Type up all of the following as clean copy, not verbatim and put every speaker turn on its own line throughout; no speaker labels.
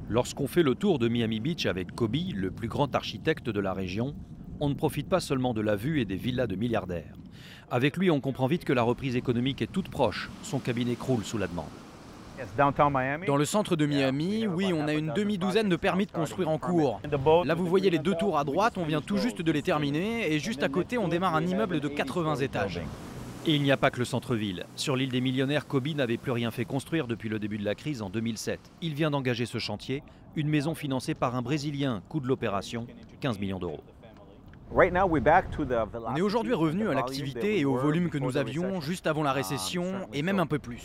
Lorsqu'on fait le tour de Miami Beach avec Kobe, le plus grand architecte de la région, on ne profite pas seulement de la vue et des villas de milliardaires. Avec lui, on comprend vite que la reprise économique est toute proche. Son cabinet croule sous la demande.
Dans le centre de Miami, oui, on a une demi-douzaine de permis de construire en cours. Là, vous voyez les 2 tours à droite, on vient tout juste de les terminer, et juste à côté, on démarre un immeuble de 80 étages.
Et il n'y a pas que le centre-ville. Sur l'île des millionnaires, Kobe n'avait plus rien fait construire depuis le début de la crise en 2007. Il vient d'engager ce chantier, une maison financée par un Brésilien, coût de l'opération, 15 millions d'euros.
On est aujourd'hui revenu à l'activité et au volume que nous avions juste avant la récession, et même un peu plus.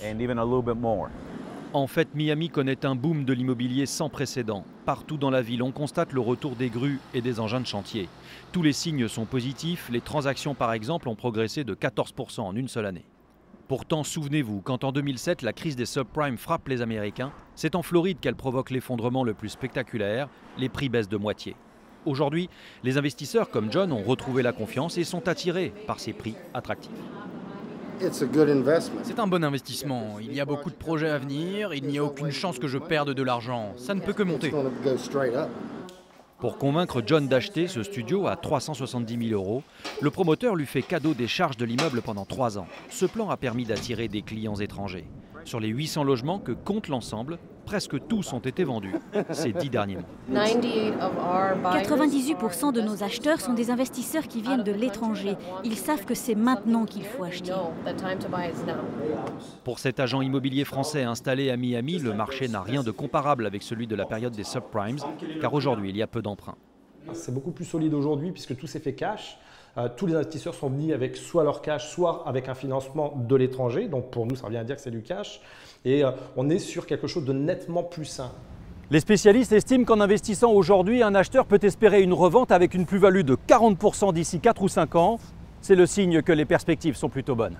En fait, Miami connaît un boom de l'immobilier sans précédent. Partout dans la ville, on constate le retour des grues et des engins de chantier. Tous les signes sont positifs. Les transactions, par exemple, ont progressé de 14% en une seule année. Pourtant, souvenez-vous, quand en 2007, la crise des subprimes frappe les Américains, c'est en Floride qu'elle provoque l'effondrement le plus spectaculaire. Les prix baissent de moitié. Aujourd'hui, les investisseurs comme John ont retrouvé la confiance et sont attirés par ces prix attractifs.
C'est un bon investissement. Il y a beaucoup de projets à venir, il n'y a aucune chance que je perde de l'argent. Ça ne peut que monter.
Pour convaincre John d'acheter ce studio à 370 000 euros, le promoteur lui fait cadeau des charges de l'immeuble pendant 3 ans. Ce plan a permis d'attirer des clients étrangers. Sur les 800 logements que compte l'ensemble, presque tous ont été vendus ces 10 derniers mois.
98% de nos acheteurs sont des investisseurs qui viennent de l'étranger. Ils savent que c'est maintenant qu'il faut acheter.
Pour cet agent immobilier français installé à Miami, le marché n'a rien de comparable avec celui de la période des subprimes, car aujourd'hui, il y a peu d'emprunts.
C'est beaucoup plus solide aujourd'hui puisque tout s'est fait cash. Tous les investisseurs sont venus avec soit leur cash, soit avec un financement de l'étranger. Donc pour nous, ça revient à dire que c'est du cash. Et on est sur quelque chose de nettement plus sain.
Les spécialistes estiment qu'en investissant aujourd'hui, un acheteur peut espérer une revente avec une plus-value de 40% d'ici 4 ou 5 ans. C'est le signe que les perspectives sont plutôt bonnes.